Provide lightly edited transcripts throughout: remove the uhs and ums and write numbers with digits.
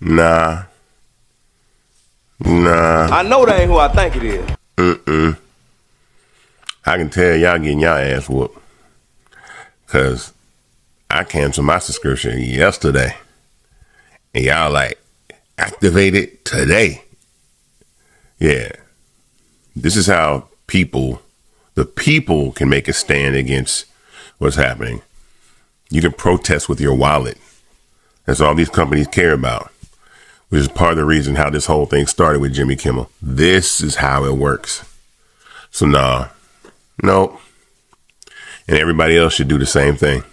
Nah. I know that ain't who I think it is. I can tell y'all getting y'all ass whooped. Because I canceled my subscription yesterday. And y'all like, activate it today. Yeah. This is how the people can make a stand against what's happening. You can protest with your wallet. That's all these companies care about, which is part of the reason how this whole thing started with Jimmy Kimmel. This is how it works. So nope. And everybody else should do the same thing.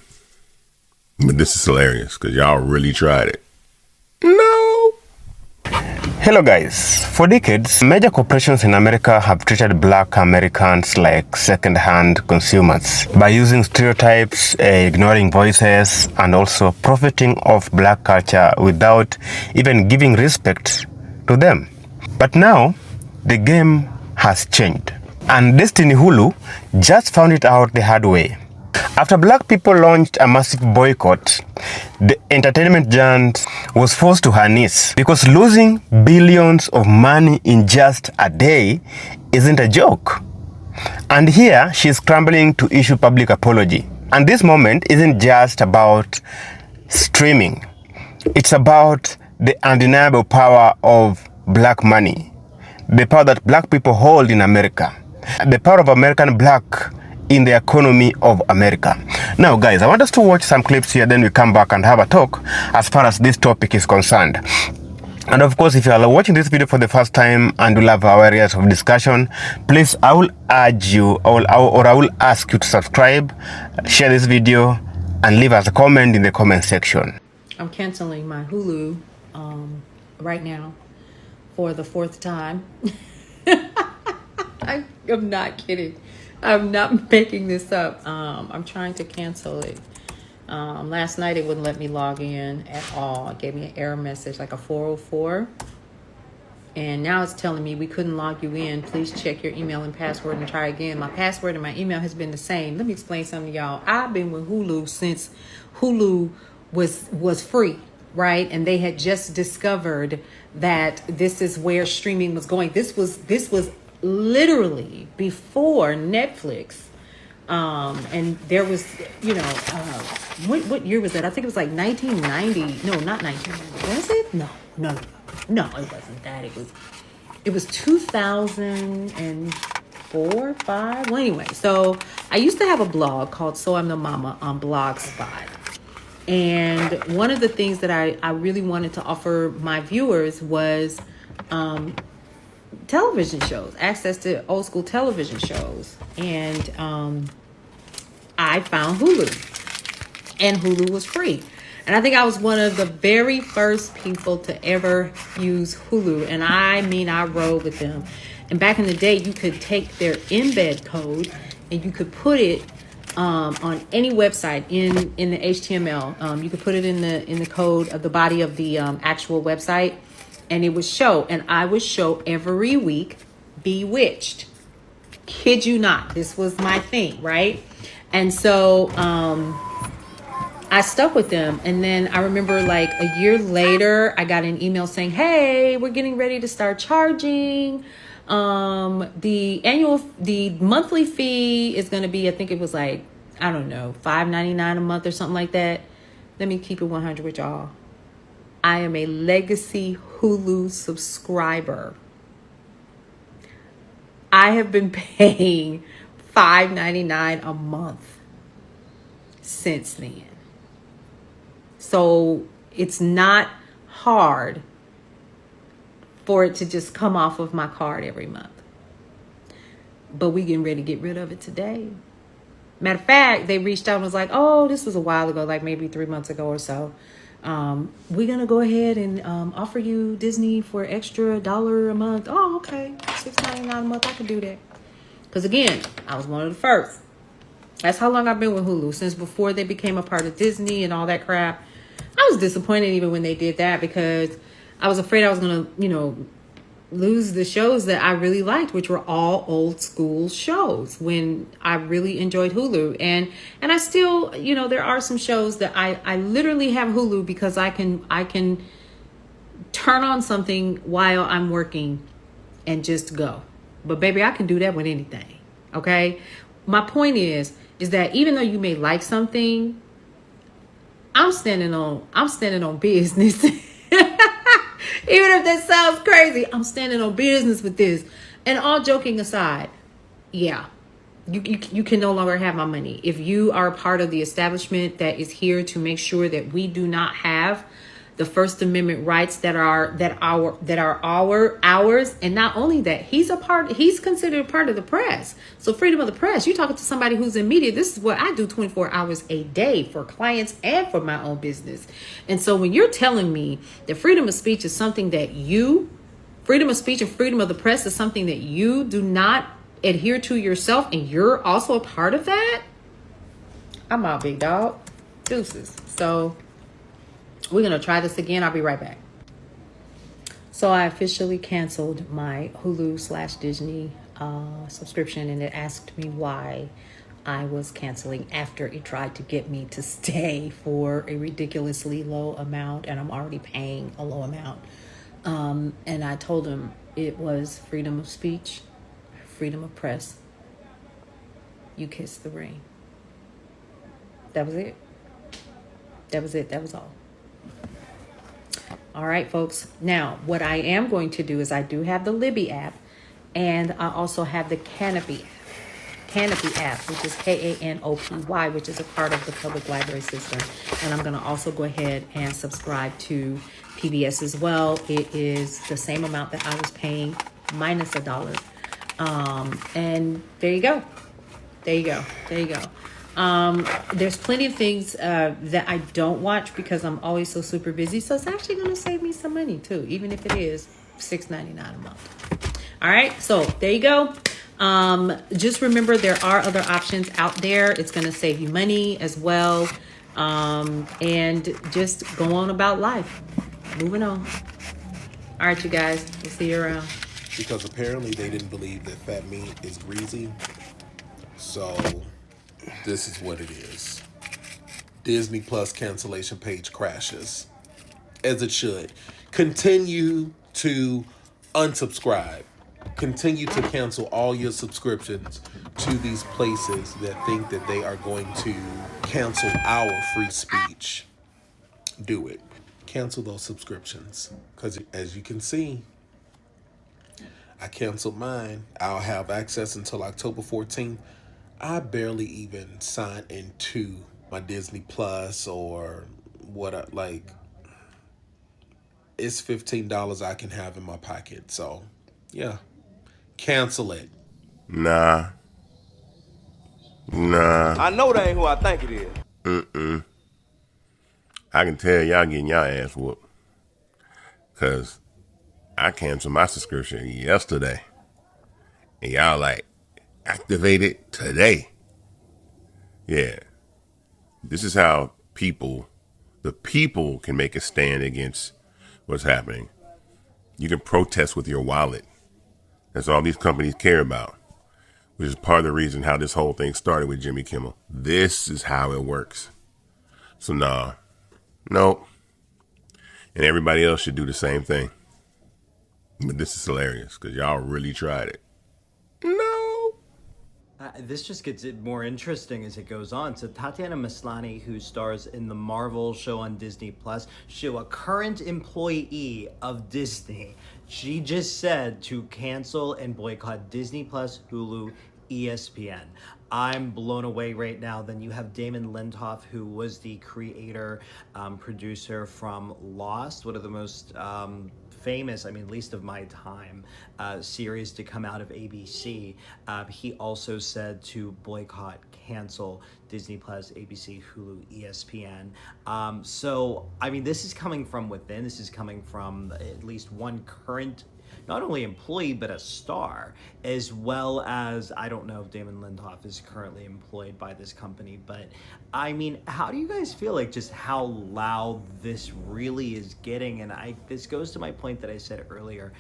But this is hilarious because y'all really tried it. No. Hello guys. For decades, major corporations in America have treated black Americans like second-hand consumers by using stereotypes, ignoring voices, and also profiting off black culture without even giving respect to them. But now, the game has changed. And Destiny Hulu just found it out the hard way. After black people launched a massive boycott, the entertainment giant was forced to her knees because losing billions of money in just a day isn't a joke. And here she's scrambling to issue public apology. And this moment isn't just about streaming. It's about the undeniable power of black money, the power that black people hold in America, the power of American black in the economy of America. Now guys, I want us to watch some clips here, then we come back and have a talk as far as this topic is concerned. And of course, if you are watching this video for the first time and you love our areas of discussion, please, I will urge you, I will ask you to subscribe, share this video, and leave us a comment in the comment section. I'm canceling my Hulu right now for the 4th time. I am not kidding. I'm not making this up. I'm trying to cancel it. Last night it wouldn't let me log in at all. It gave me an error message, like a 404. And now it's telling me we couldn't log you in. Please check your email and password and try again. My password and my email has been the same. Let me explain something to y'all. I've been with Hulu since Hulu was free, right? And they had just discovered that this is where streaming was going. This was literally before Netflix. And there was, what year was that? I think it was like 1990. No, not 1990. Was it? No, it wasn't that. It was 2004, 5. Well, anyway, so I used to have a blog called So I'm the Mama on Blogspot. And one of the things that I really wanted to offer my viewers was television shows, access to old school television shows. And I found Hulu, and Hulu was free. And I think I was one of the very first people to ever use Hulu. And I mean, I rode with them. And back in the day, you could take their embed code and you could put it on any website in the HTML. You could put it in the code of the body of the actual website, and it would show. And I would show every week Bewitched. Kid you not, this was my thing, right? And so I stuck with them. And then I remember like a year later, I got an email saying, hey, we're getting ready to start charging. The monthly fee is going to be, I think it was like, I don't know, $5.99 a month or something like that. Let me keep it 100 with y'all. I am a legacy Hulu subscriber. I have been paying $5.99 a month since then. So it's not hard for it to just come off of my card every month. But we getting ready to get rid of it today. Matter of fact, they reached out and was like, oh, this was a while ago, like maybe 3 months ago or so. We're going to go ahead and offer you Disney for extra $1 a month. Oh, okay. $6.99 a month. I can do that. Because again, I was one of the first. That's how long I've been with Hulu, since before they became a part of Disney and all that crap. I was disappointed even when they did that, because I was afraid I was going to, lose the shows that I really liked, which were all old school shows, when I really enjoyed Hulu. And I still, there are some shows that I literally have Hulu because I can turn on something while I'm working and just go. But baby, I can do that with anything. Okay? My point is that even though you may like something, I'm standing on business. Even if that sounds crazy, I'm standing on business with this. And all joking aside, yeah, you can no longer have my money. If you are a part of the establishment that is here to make sure that we do not have the First Amendment rights that are ours, and not only that, he's considered a part of the press. So freedom of the press, you're talking to somebody who's in media. This is what I do 24 hours a day for clients and for my own business. And so when you're telling me that freedom of speech is something that freedom of speech and freedom of the press is something that you do not adhere to yourself, and you're also a part of that, I'm out, big dog. Deuces. So we're going to try this again. I'll be right back. So I officially canceled my Hulu/Disney subscription, and it asked me why I was canceling after it tried to get me to stay for a ridiculously low amount, and I'm already paying a low amount. And I told him it was freedom of speech, freedom of press. You kissed the ring. That was it. That was all. All right, folks. Now, what I am going to do is I do have the Libby app, and I also have the Canopy app, which is Kanopy, which is a part of the public library system. And I'm going to also go ahead and subscribe to PBS as well. It is the same amount that I was paying minus $1. And there you go. There's plenty of things that I don't watch because I'm always so super busy. So it's actually going to save me some money too, even if it is $6.99 a month. All right. So there you go. Just remember there are other options out there. It's going to save you money as well. And just go on about life. Moving on. All right, you guys. We'll see you around. Because apparently they didn't believe that fat meat is greasy. So this is what it is. Disney Plus cancellation page crashes. As it should. Continue to unsubscribe. Continue to cancel all your subscriptions to these places that think that they are going to cancel our free speech. Do it. Cancel those subscriptions. Because as you can see, I canceled mine. I'll have access until October 14th. I barely even sign into my Disney Plus or it's $15 I can have in my pocket. So, yeah. Cancel it. Nah. I know that ain't who I think it is. I can tell y'all getting y'all ass whooped. Because I canceled my subscription yesterday. And y'all like, activated today. Yeah. This is how the people can make a stand against what's happening. You can protest with your wallet. That's all these companies care about. Which is part of the reason how this whole thing started with Jimmy Kimmel. This is how it works. So nope. And everybody else should do the same thing. But this is hilarious because y'all really tried it. No. This just gets more interesting as it goes on. So Tatiana Maslany, who stars in the Marvel show on Disney Plus, a current employee of Disney, she just said to cancel and boycott Disney Plus, Hulu, ESPN. I'm blown away right now. Then you have Damon Lindelof, who was the creator, producer from Lost, one of the most famous, least of my time, series to come out of ABC. He also said to boycott, cancel Disney Plus, ABC, Hulu, ESPN. This is coming from within. This is coming from at least one current, not only employee, but a star, as well as, I don't know if Damon Lindelof is currently employed by this company, but how do you guys feel like just how loud this really is getting? And this goes to my point point that I said earlier,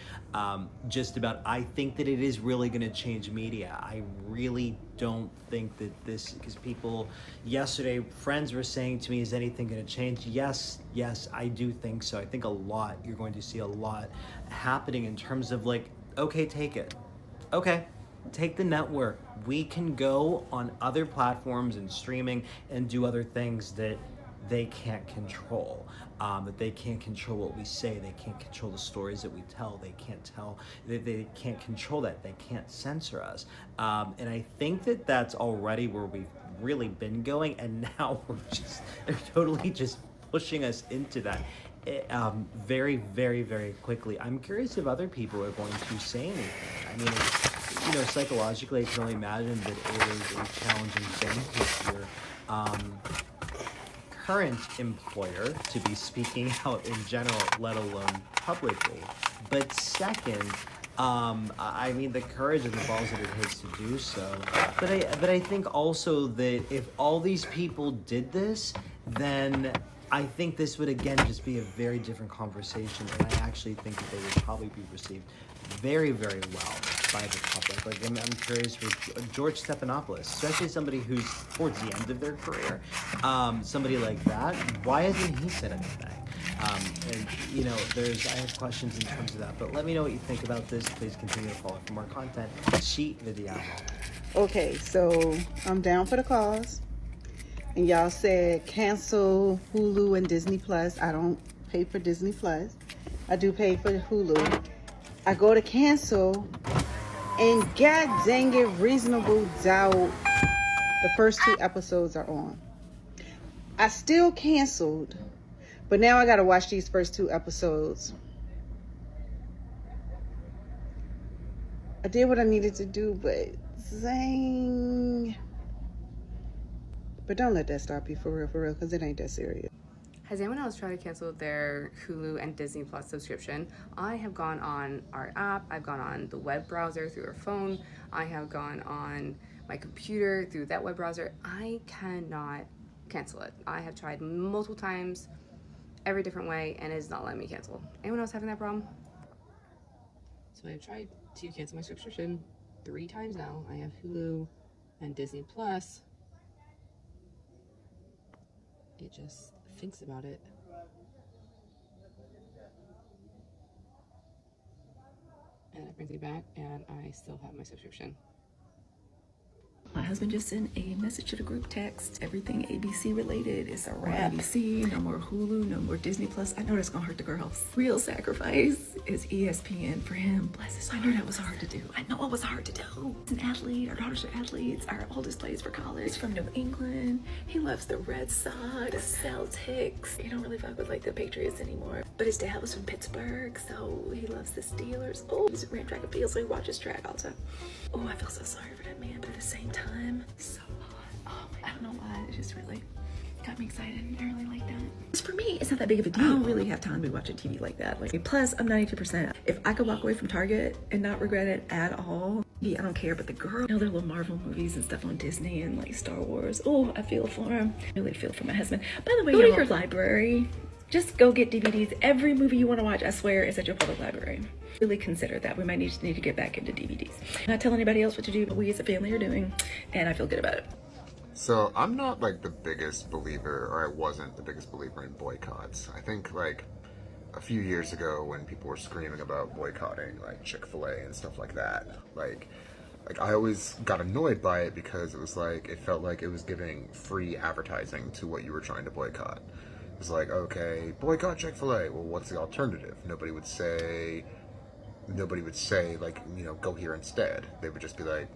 just about, I think that it is really going to change media. I really don't think that this, because people, yesterday, friends were saying to me, is anything going to change? Yes, I do think so. I think you're going to see a lot happening in terms of like, okay, take it. Okay, take the network. We can go on other platforms and streaming and do other things that they can't control. That they can't control what we say. They can't control the stories that we tell. They can't control that. They can't censor us. And I think that that's already where we've really been going, and now they're totally just pushing us into that. Very, very, very quickly. I'm curious if other people are going to say anything. I mean, psychologically, I can only imagine that it is a challenging thing with your current employer to be speaking out in general, let alone publicly. But second, I mean, the courage and the balls that it takes to do so. But I think also that if all these people did this, then I think this would again just be a very different conversation, and I actually think that they would probably be received very, very well by the public. Like, I'm curious with George Stephanopoulos, especially somebody who's towards the end of their career, somebody like that. Why hasn't he said anything? And I have questions in terms of that. But let me know what you think about this. Please continue to follow for more content. Cheat video. Okay, so I'm down for the cause. And y'all said cancel Hulu and Disney Plus. I don't pay for Disney Plus. I do pay for Hulu. I go to cancel, and god dang it, Reasonable Doubt, the first 2 episodes are on. I still canceled, but now I gotta watch these first 2 episodes. I did what I needed to do, but zang. But don't let that stop you for real, because it ain't that serious. Has anyone else tried to cancel their Hulu and Disney Plus subscription? I have gone on our app, I've gone on the web browser through our phone, I have gone on my computer through that web browser. I cannot cancel it. I have tried multiple times, every different way, and it's not letting me cancel. Anyone else having that problem? So I've tried to cancel my subscription 3 times now. I have Hulu and Disney Plus. It just thinks about it. And it brings me back, and I still have my subscription. My husband just sent a message to the group text. Everything ABC related is a wrap. ABC, no more Hulu, no more Disney Plus. I know that's gonna hurt the girls. Real sacrifice is ESPN for him. Bless his heart. I knew that was hard to do. I know it was hard to do. He's an athlete. Our daughters are athletes. Our oldest plays for college. He's from New England. He loves the Red Sox, the Celtics. He don't really fuck with like the Patriots anymore. But his dad was from Pittsburgh, so he loves the Steelers. Oh, he's ran track and field, so he watches track all the time. Oh, I feel so sorry for that man, but at the same time, so hot. Oh, I don't know why. It just really got me excited. I really like that. For me, it's not that big of a deal. I don't really have time to be watching TV like that. Like, plus, I'm 92%. If I could walk away from Target and not regret it at all, yeah, I don't care. But the girl, their little Marvel movies and stuff on Disney and like Star Wars. Oh, I feel for him. I really feel for my husband. By the way, go to your library. Just go get DVDs. Every movie you want to watch, I swear, is at your public library. Really consider that. We might need to get back into DVDs. Not telling anybody else what to do, but we as a family are doing, and I feel good about it. So I'm not like the biggest believer, or I wasn't the biggest believer in boycotts. I think like a few years ago when people were screaming about boycotting like Chick-fil-A and stuff like that, like I always got annoyed by it because it was like, it felt like it was giving free advertising to what you were trying to boycott. It was like, okay, boycott Chick-fil-A. Well, what's the alternative? Nobody would say like, you know, go here instead. They would just be like,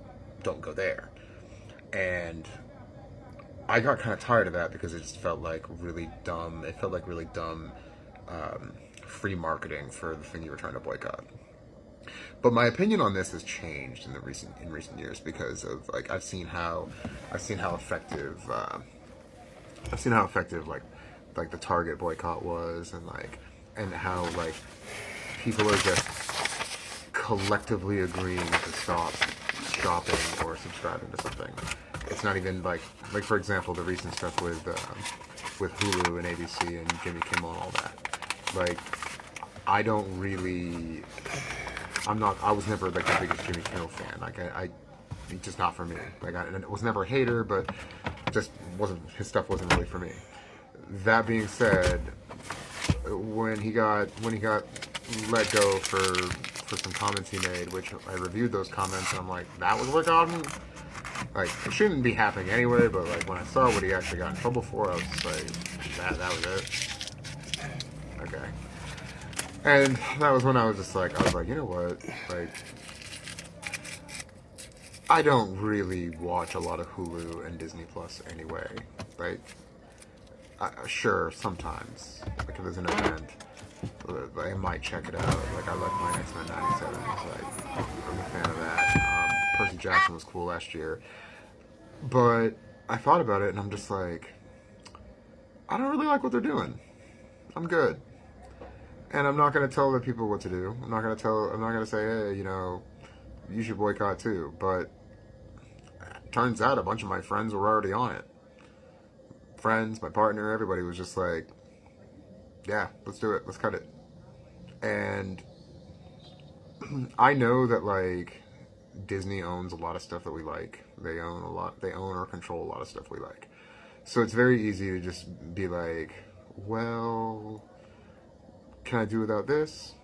don't go there. And I got kind of tired of that because it just felt like really dumb. It felt like really dumb free marketing for the thing you were trying to boycott. But my opinion on this has changed in recent years because of like I've seen how effective like the Target boycott was, and how like people are just collectively agreeing to stop shopping or subscribing to something. It's not even like for example the recent stuff with Hulu and ABC and Jimmy Kimmel and all that. Like I don't really, I was never like the biggest Jimmy Kimmel fan. Like just not for me. Like I was never a hater, but just his stuff wasn't really for me. That being said, when he got let go for some comments he made, which I reviewed those comments, and I'm like, that was what got him. Like, it shouldn't be happening anyway, but like when I saw what he actually got in trouble for, I was just like, that was it. Okay. And that was when I was like, you know what? Like, I don't really watch a lot of Hulu and Disney Plus anyway. Like, sure, sometimes. Like, if there's an event, I might check it out. Like, I like my X-Men 97. Like, I'm a fan of that. Percy Jackson was cool last year. But I thought about it, and I'm just like, I don't really like what they're doing. I'm good. And I'm not going to tell the people what to do. I'm not going to say, hey, you should boycott too. But turns out a bunch of my friends were already on it. Friends, my partner, everybody was just like, yeah, let's do it. Let's cut it. And I know that, like, Disney owns a lot of stuff that we like. They own or control a lot of stuff we like. So it's very easy to just be like, well, can I do without this?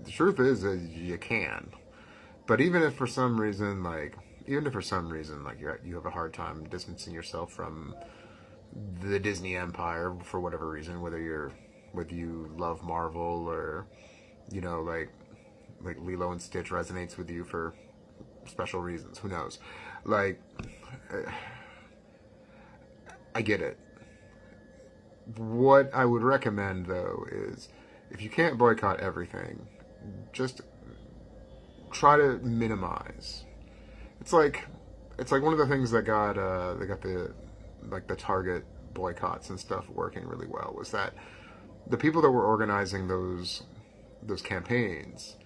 The truth is that you can. But even if for some reason, like, you have a hard time distancing yourself from the Disney empire for whatever reason, whether you love Marvel or, like Lilo and Stitch resonates with you for special reasons, who knows? Like, I get it. What I would recommend, though, is if you can't boycott everything, just try to minimize. It's like one of the things that got the Target boycotts and stuff working really well was that the people that were organizing those campaigns,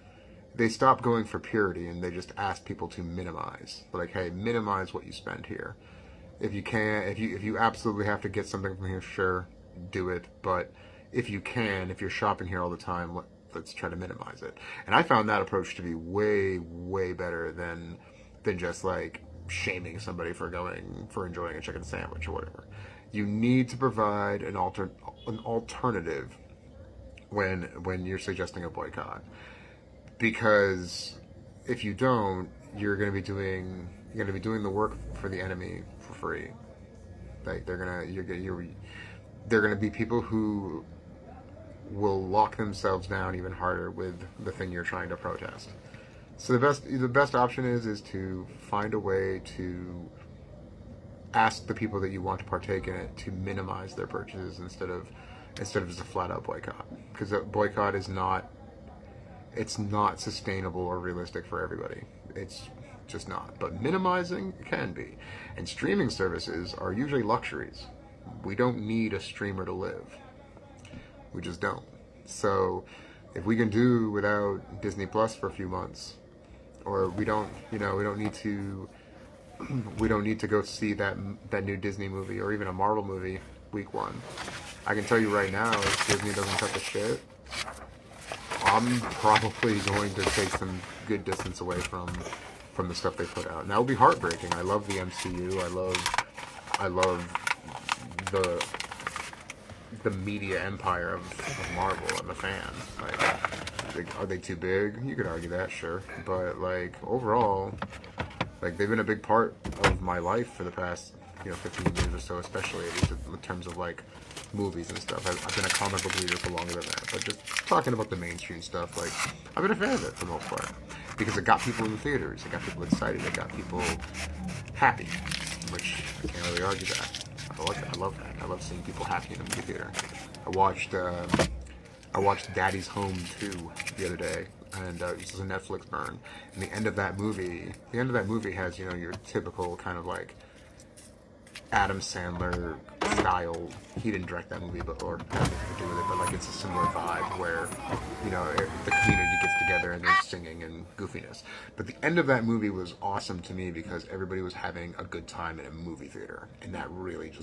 they stopped going for purity and they just asked people to minimize. Like, hey, minimize what you spend here. If you can, if you absolutely have to get something from here, sure, do it. But if you're shopping here all the time, let's try to minimize it. And I found that approach to be way, way better than just like shaming somebody for enjoying a chicken sandwich or whatever. You need to provide an alternative when you're suggesting a boycott, because if you don't, you're going to be doing the work for the enemy for free. Like, they're gonna be people who will lock themselves down even harder with the thing you're trying to protest. So the best option is to find a way to ask the people that you want to partake in it to minimize their purchases instead of just a flat out boycott, because a boycott is not sustainable or realistic for everybody. It's just not. But minimizing can be. And streaming services are usually luxuries. We don't need a streamer to live. We just don't. So if we can do without Disney Plus for a few months, or we don't need to go see that new Disney movie or even a Marvel movie week one. I can tell you right now, if Disney doesn't cut the shit, I'm probably going to take some good distance away from the stuff they put out. And that will be heartbreaking. I love the MCU. I love the media empire of Marvel. I'm a fan. Like, are they too big? You could argue that, sure. But like, overall, like, they've been a big part of my life for the past 15 years or so, especially at least in terms of like movies and stuff. I've been a comic book reader for longer than that, but just talking about the mainstream stuff, like, I've been a fan of it for the most part, because it got people in the theaters, it got people excited, it got people happy, which I can't really argue that. I love that. I love seeing people happy in the movie theater. I watched Daddy's Home 2 the other day, and this is a Netflix burn. And the end of that movie has your typical kind of like Adam Sandler style. He didn't direct that movie, or have anything to do with it, but like, it's a similar vibe where the community gets together and they're singing and goofiness. But the end of that movie was awesome to me because everybody was having a good time in a movie theater, and that really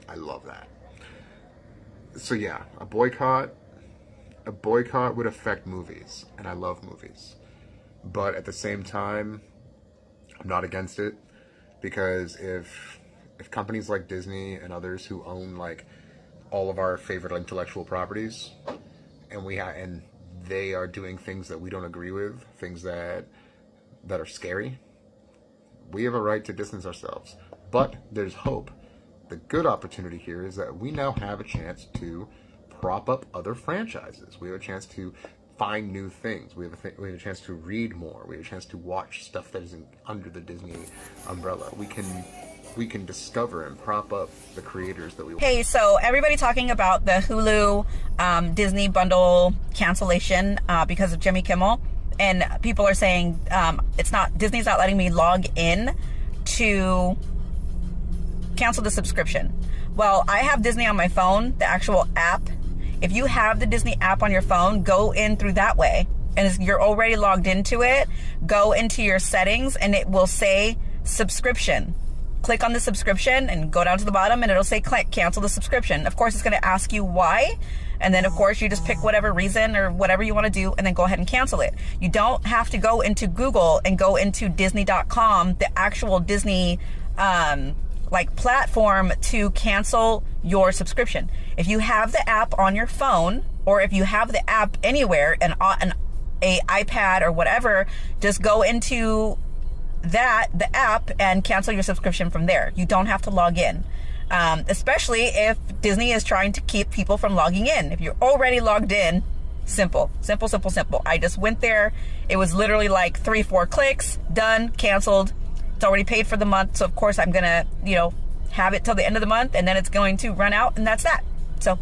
I love that. So yeah, a boycott a boycott would affect movies, and I love movies. But at the same time, I'm not against it, because if companies like Disney and others who own like all of our favorite intellectual properties, and they are doing things that we don't agree with, things that are scary, we have a right to distance ourselves. But there's hope. The good opportunity here is that we now have a chance to prop up other franchises. We have a chance to find new things. We have a chance to read more. We have a chance to watch stuff that isn't under the Disney umbrella. We can discover and prop up the creators that we want. Hey, so everybody talking about the Hulu Disney bundle cancellation because of Jimmy Kimmel, and people are saying Disney's not letting me log in to cancel the subscription. Well, I have Disney on my phone, the actual app. If you have the Disney app on your phone, go in through that way. And if you're already logged into it, go into your settings and it will say subscription. Click on the subscription and go down to the bottom and it'll say click cancel the subscription. Of course, it's going to ask you why. And then, of course, you just pick whatever reason or whatever you want to do and then go ahead and cancel it. You don't have to go into Google and go into Disney.com, the actual Disney platform, to cancel your subscription. If you have the app on your phone, or if you have the app anywhere, an iPad or whatever, just go into the app and cancel your subscription from there. You don't have to log in, especially if Disney is trying to keep people from logging in. If you're already logged in, simple. I just went there. It was literally like 3-4 clicks, done, canceled. It's already paid for the month, so of course I'm gonna, have it till the end of the month, and then it's going to run out, and that's that. So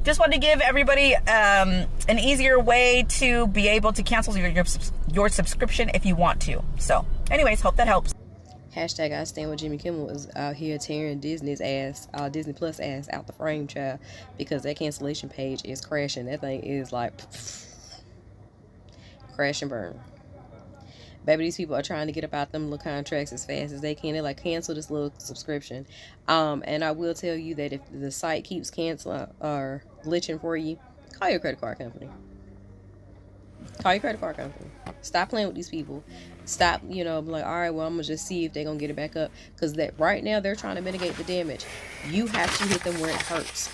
just wanted to give everybody an easier way to be able to cancel your subscription if you want to. So anyways, hope that helps. Hashtag I stand with Jimmy Kimmel is out here tearing Disney's ass, Disney Plus ass out the frame, child, because that cancellation page is crashing. That thing is like crash and burn. Baby, these people are trying to get up out them little contracts as fast as they can. They're like, cancel this little subscription. And I will tell you that if the site keeps canceling or glitching for you, call your credit card company. Stop playing with these people. Stop, be like, all right, well, I'm going to just see if they're going to get it back up. Because that right now, they're trying to mitigate the damage. You have to hit them where it hurts.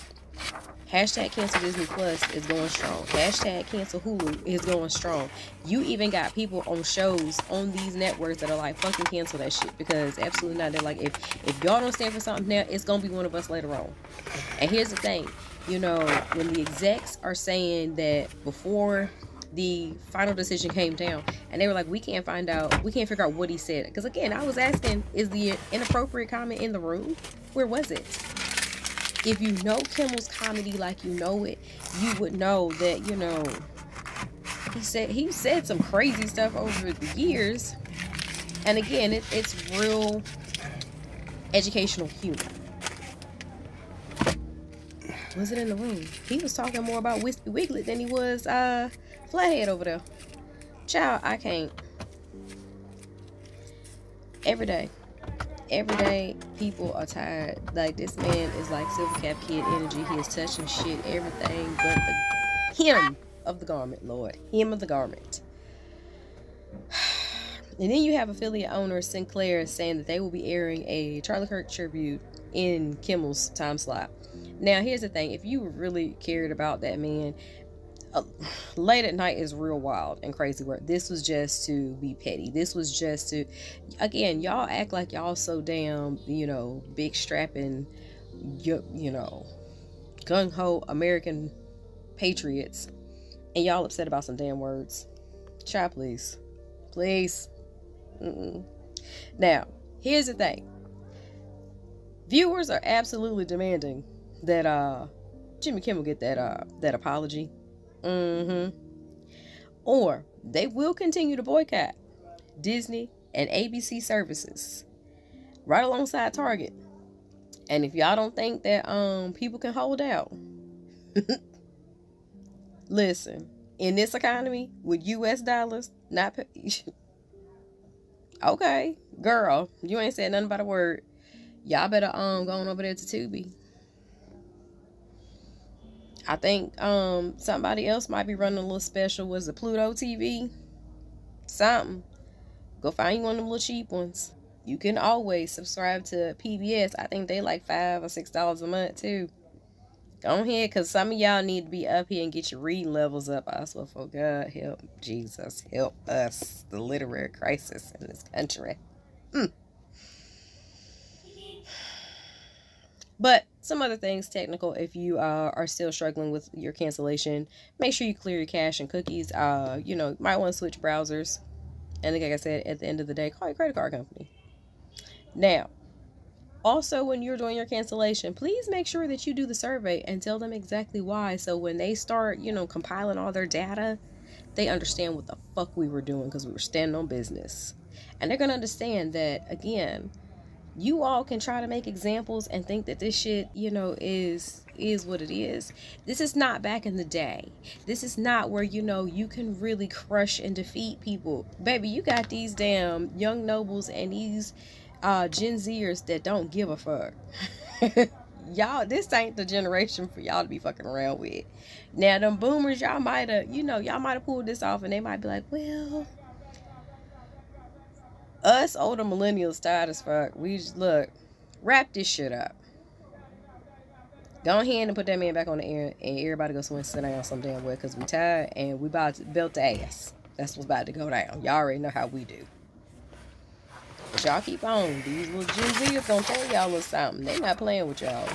Hashtag cancel Disney Plus is going strong. Hashtag cancel Hulu is going strong. You even got people on shows on these networks that are like, fucking cancel that shit, because absolutely not. They're like, if y'all don't stand for something now, it's going to be one of us later on. And here's the thing, when the execs are saying that before the final decision came down, and they were like, we can't figure out what he said. Because again, I was asking, is the inappropriate comment in the room? Where was it? If you know Kimmel's comedy like you know it, you would know that, he said some crazy stuff over the years. And again, it's real educational humor. Was it in the room? He was talking more about Whiskey Wiglet than he was Flathead over there. Child, I can't. Every day, people are tired. Like, this man is like Silver Cap Kid energy. He is touching shit, everything but the hem of the garment, Lord. Hem of the garment. And then you have affiliate owner Sinclair saying that they will be airing a Charlie Kirk tribute in Kimmel's time slot. Now, here's the thing. If you really cared about that man, late at night is real wild and crazy work. This was just to be petty. This was just to, again, y'all act like y'all so damn, big strapping, gung-ho American patriots, and y'all upset about some damn words. Child, please. Now, here's the thing. Viewers are absolutely demanding that Jimmy Kimmel get that apology. Or they will continue to boycott Disney and ABC services right alongside Target. And if y'all don't think that people can hold out, listen, in this economy with US dollars, okay, girl, you ain't said nothing about a word. Y'all better go on over there to Tubi. I think somebody else might be running a little special. Was it Pluto TV? Something. Go find you one of them little cheap ones. You can always subscribe to PBS. I think they like $5 or $6 a month too. Go ahead, because some of y'all need to be up here and get your reading levels up. I swear, for God, help Jesus, help us. The literary crisis in this country. But some other things technical, if you are still struggling with your cancellation, make sure you clear your cache and cookies. Might want to switch browsers. And like I said, at the end of the day, call your credit card company. Now, also when you're doing your cancellation, please make sure that you do the survey and tell them exactly why. So when they start, compiling all their data, they understand what the fuck we were doing, because we were standing on business. And they're going to understand that, again, you all can try to make examples and think that this shit, is what it is. This is not back in the day. This is not where, you can really crush and defeat people. Baby, you got these damn young nobles and these Gen Zers that don't give a fuck. Y'all, this ain't the generation for y'all to be fucking around with. Now, them boomers, y'all might have pulled this off, and they might be like, well, us older millennials tired as fuck. We just, look, wrap this shit up. Go ahead and put that man back on the air, and everybody go somewhere and sit down some damn way, because we tired and we about to belt the ass. That's what's about to go down. Y'all already know how we do. But y'all keep on. These little Gen Zers gonna tell y'all a little something. They not playing with y'all.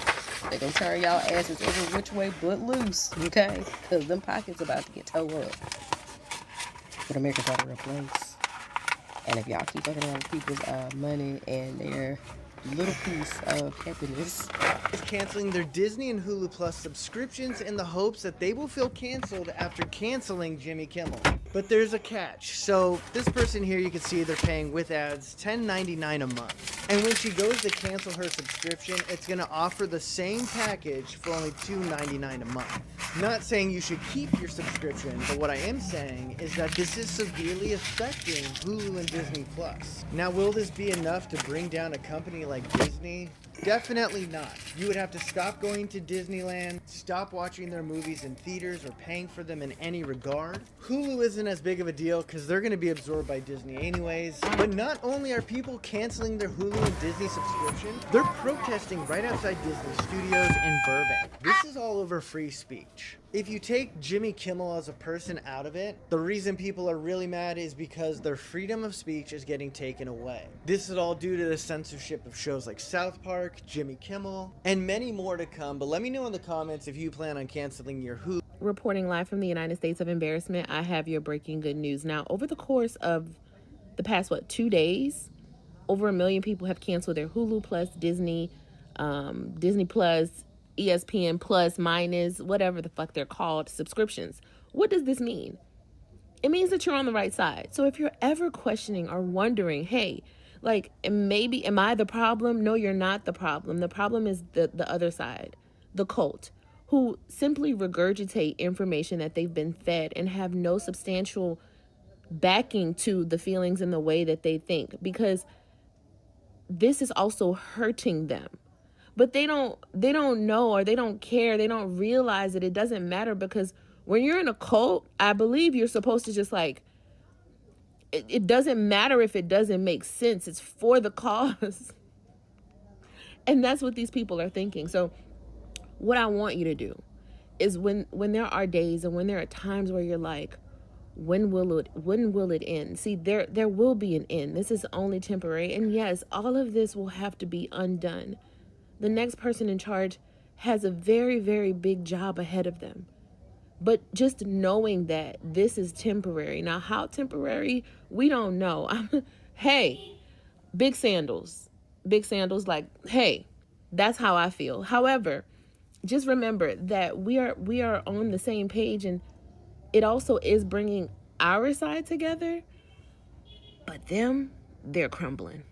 They gonna turn y'all asses every which way but loose, okay? Because them pockets about to get towed up. But America's not a real place. And if y'all keep fucking around with people's money and their little piece of happiness, is canceling their Disney and Hulu Plus subscriptions in the hopes that they will feel canceled after canceling Jimmy Kimmel. But there's a catch. So this person here, you can see they're paying with ads $10.99 a month. And when she goes to cancel her subscription, it's going to offer the same package for only $2.99 a month. Not saying you should keep your subscription, but what I am saying is that this is severely affecting Hulu and Disney Plus. Now, will this be enough to bring down a company like Disney? Definitely not. You would have to stop going to Disneyland, stop watching their movies in theaters or paying for them in any regard. Hulu isn't as big of a deal because they're going to be absorbed by Disney anyways. But not only are people canceling their Hulu and Disney subscription, they're protesting right outside Disney Studios in Burbank. This is all over free speech. If you take Jimmy Kimmel as a person out of it, the reason people are really mad is because their freedom of speech is getting taken away. This is all due to the censorship of shows like South Park, Jimmy Kimmel, and many more to come. But let me know in the comments if you plan on canceling your Hulu. Reporting live from the United States of Embarrassment, I have your breaking good news. Now, over the course of the past, 2 days, over 1 million people have canceled their Hulu Plus, Disney, Disney Plus, ESPN Plus, minus, whatever the fuck they're called, subscriptions. What does this mean? It means that you're on the right side. So if you're ever questioning or wondering, hey, maybe am I the problem? No, you're not the problem. The problem is the other side, the cult, who simply regurgitate information that they've been fed and have no substantial backing to the feelings and the way that they think, because this is also hurting them. But they don't know, or they don't care. They don't realize that it doesn't matter, because when you're in a cult, I believe you're supposed to just it doesn't matter if it doesn't make sense. It's for the cause. And that's what these people are thinking. So what I want you to do is when there are days and when there are times where you're like, when will it end? See, there will be an end. This is only temporary. And yes, all of this will have to be undone. The next person in charge has a very, very big job ahead of them. But just knowing that this is temporary. Now, how temporary, we don't know. Hey, big sandals, hey, that's how I feel. However, just remember that we are on the same page, and it also is bringing our side together. But they're crumbling.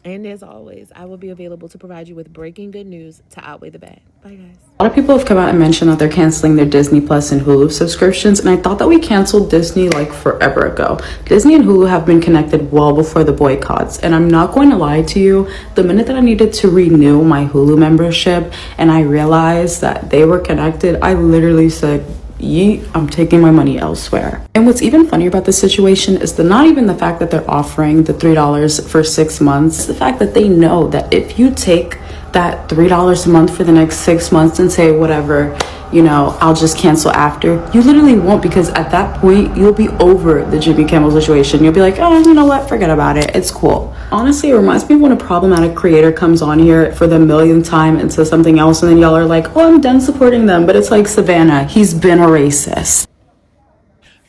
And as always, I will be available to provide you with breaking good news to outweigh the bad. Bye. Bye, guys. A lot of people have come out and mentioned that they're canceling their Disney Plus and Hulu subscriptions, and I thought that we canceled Disney like forever ago. Disney and Hulu have been connected well before the boycotts, and I'm not going to lie to you, the minute that I needed to renew my Hulu membership and I realized that they were connected, I literally said, yeet, I'm taking my money elsewhere. And what's even funnier about this situation is not even the fact that they're offering the $3 for 6 months, it's the fact that they know that if you take that $3 a month for the next 6 months and say whatever, you know, I'll just cancel after, you literally won't, because at that point you'll be over the Jimmy Kimmel situation. You'll be like, oh, you know what, forget about it, it's cool. Honestly, it reminds me of when a problematic creator comes on here for the millionth time and says something else, and then y'all are like, oh, I'm done supporting them. But it's like, Savannah, he's been a racist.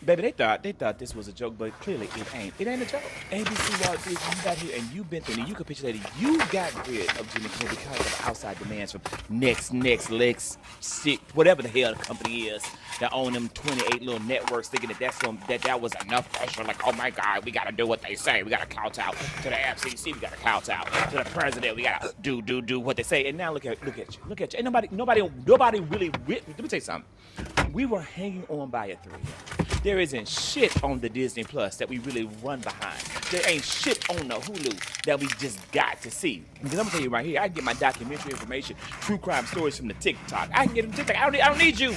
Baby, they thought this was a joke, but clearly it ain't. It ain't a joke. ABC, Walt Disney, you got here and you've been through, and you capitulated. You got rid of Jimmy Kimmel because of outside demands from Lex, shit, whatever the hell the company is that own them 28 little networks, thinking that was enough pressure. Like, oh my God, we gotta do what they say. We gotta kowtow to the FCC. We gotta kowtow to the president. We gotta do what they say. And now look at you. Ain't nobody really. Let me tell you something. We were hanging on by a thread. There isn't shit on the Disney Plus that we really run behind. There ain't shit on the Hulu that we just got to see. Because I'm gonna tell you right here, I can get my documentary information, true crime stories from the TikTok. I can get them TikTok. I don't need you.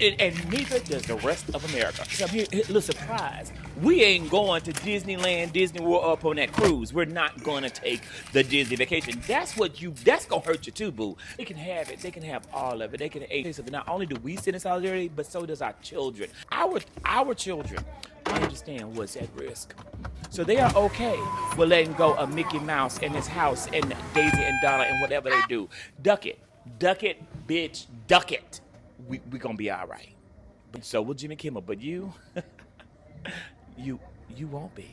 And neither does the rest of America. So I'm here, little surprise. We ain't going to Disneyland, Disney World up on that cruise. We're not gonna take the Disney vacation. That's gonna hurt you too, boo. They can have it. They can have all of it. They can something. Not only do we stand in solidarity, but so does our children. Our children understand what's at risk. So they are okay with letting go of Mickey Mouse and his house and Daisy and Donna and whatever they do. Duck it, bitch, duck it. We gonna be all right. So will Jimmy Kimmel, but you, you won't be.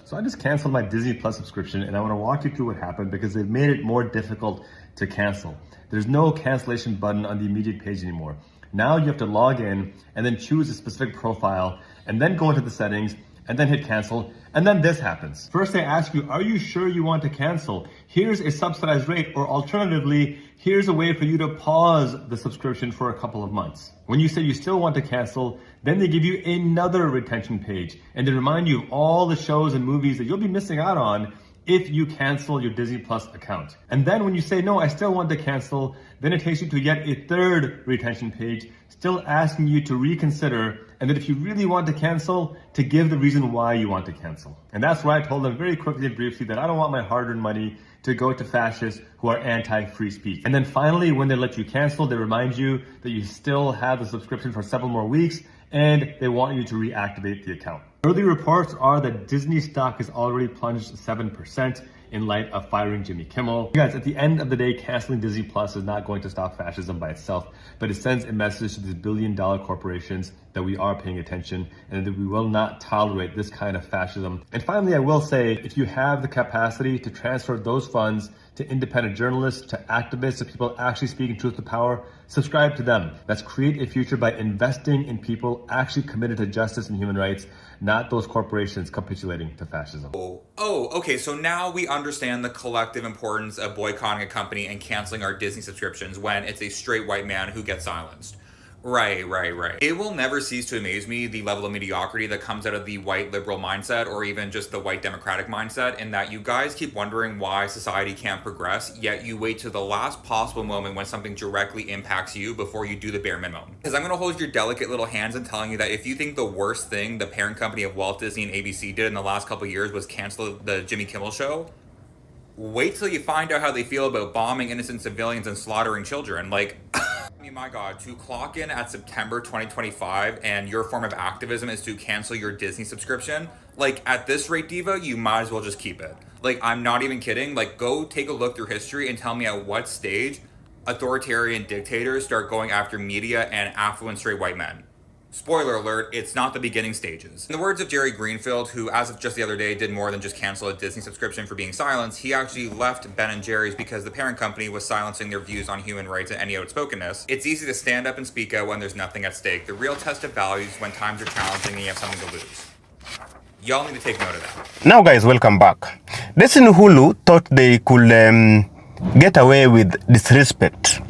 So I just canceled my Disney Plus subscription, and I want to walk you through what happened because they've made it more difficult to cancel. There's no cancellation button on the immediate page anymore. Now you have to log in and then choose a specific profile and then go into the settings and then hit cancel. And then this happens. First they ask you, are you sure you want to cancel? Here's a subsidized rate, or alternatively, here's a way for you to pause the subscription for a couple of months. When you say you still want to cancel, then they give you another retention page and they remind you of all the shows and movies that you'll be missing out on if you cancel your Disney Plus account. And then when you say, no, I still want to cancel, then it takes you to yet a third retention page, still asking you to reconsider, and that if you really want to cancel, to give the reason why you want to cancel. And that's why I told them very quickly and briefly that I don't want my hard-earned money to go to fascists who are anti-free speech. And then finally, when they let you cancel, they remind you that you still have the subscription for several more weeks, and they want you to reactivate the account. Early reports are that Disney stock has already plunged 7% in light of firing Jimmy Kimmel. You guys, at the end of the day, canceling Disney Plus is not going to stop fascism by itself, but it sends a message to these billion-dollar corporations that we are paying attention and that we will not tolerate this kind of fascism. And finally, I will say, if you have the capacity to transfer those funds to independent journalists, to activists, to people actually speaking truth to power, subscribe to them. Let's create a future by investing in people actually committed to justice and human rights, not those corporations capitulating to fascism. Okay, so now we understand the collective importance of boycotting a company and canceling our Disney subscriptions when it's a straight white man who gets silenced. Right. It will never cease to amaze me the level of mediocrity that comes out of the white liberal mindset, or even just the white democratic mindset, in that you guys keep wondering why society can't progress, yet you wait to the last possible moment when something directly impacts you before you do the bare minimum. Because I'm going to hold your delicate little hands and telling you that if you think the worst thing the parent company of Walt Disney and ABC did in the last couple of years was cancel the Jimmy Kimmel Show, wait till you find out how they feel about bombing innocent civilians and slaughtering children. Like, I mean, my God, to clock in at September 2025 and your form of activism is to cancel your Disney subscription, like, at this rate, Diva, you might as well just keep it. Like, I'm not even kidding. Like, go take a look through history and tell me at what stage authoritarian dictators start going after media and affluent straight white men. Spoiler alert, it's not the beginning stages. In the words of Jerry Greenfield, who as of just the other day did more than just cancel a Disney subscription for being silenced, he actually left Ben & Jerry's because the parent company was silencing their views on human rights and any outspokenness. It's easy to stand up and speak out when there's nothing at stake. The real test of values is when times are challenging and you have something to lose. Y'all need to take note of that. Now guys, welcome back. Disney Hulu thought they could get away with disrespect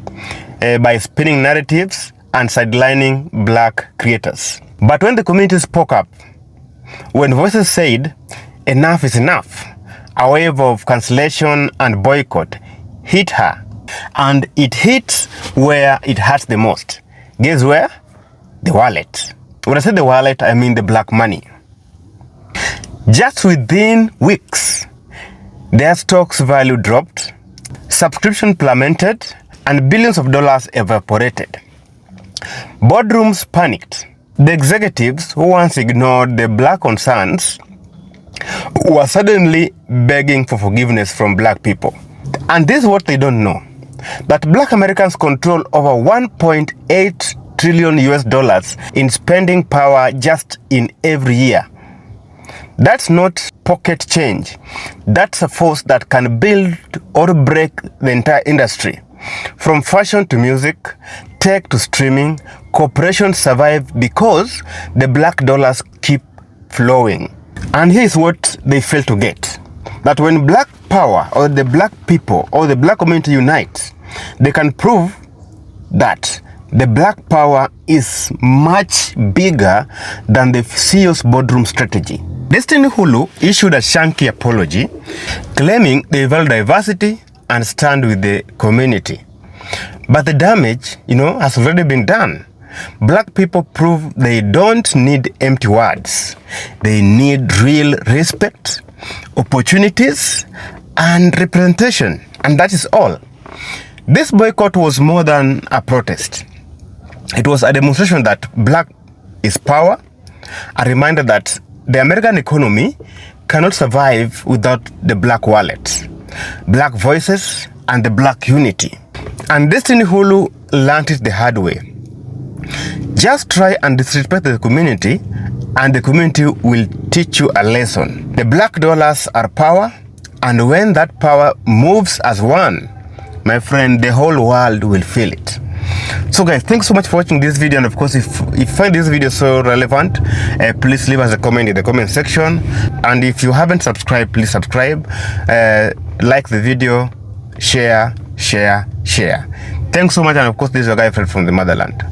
by spinning narratives and sidelining black creators. But when the community spoke up, when voices said, enough is enough, a wave of cancellation and boycott hit her. And it hits where it hurts the most. Guess where? The wallet. When I say the wallet, I mean the black money. Just within weeks, their stocks value dropped, subscription plummeted, and billions of dollars evaporated. Boardrooms panicked. The executives who once ignored the black concerns were suddenly begging for forgiveness from black people. And this is what they don't know, that black Americans control over 1.8 trillion US dollars in spending power just in every year. That's not pocket change. That's a force that can build or break the entire industry. From fashion to music, tech to streaming, corporations survive because the black dollars keep flowing. And here's what they fail to get. That when black power or the black people or the black community unites, they can prove that the black power is much bigger than the CEO's boardroom strategy. Destiny Hulu issued a chunky apology claiming they value diversity and stand with the community. But the damage, has already been done. Black people prove they don't need empty words. They need real respect, opportunities, and representation. And that is all. This boycott was more than a protest. It was a demonstration that black is power, a reminder that the American economy cannot survive without the black wallet, black voices, and the black unity. And Destiny Hulu learned it the hard way. Just try and disrespect the community, and the community will teach you a lesson. The black dollars are power, and when that power moves as one, my friend, the whole world will feel it. So guys, thanks so much for watching this video, and of course, if you find this video so relevant, please leave us a comment in the comment section. And if you haven't subscribed, please subscribe, like the video, share. Thanks so much, and of course, this is your guy Fred from the motherland.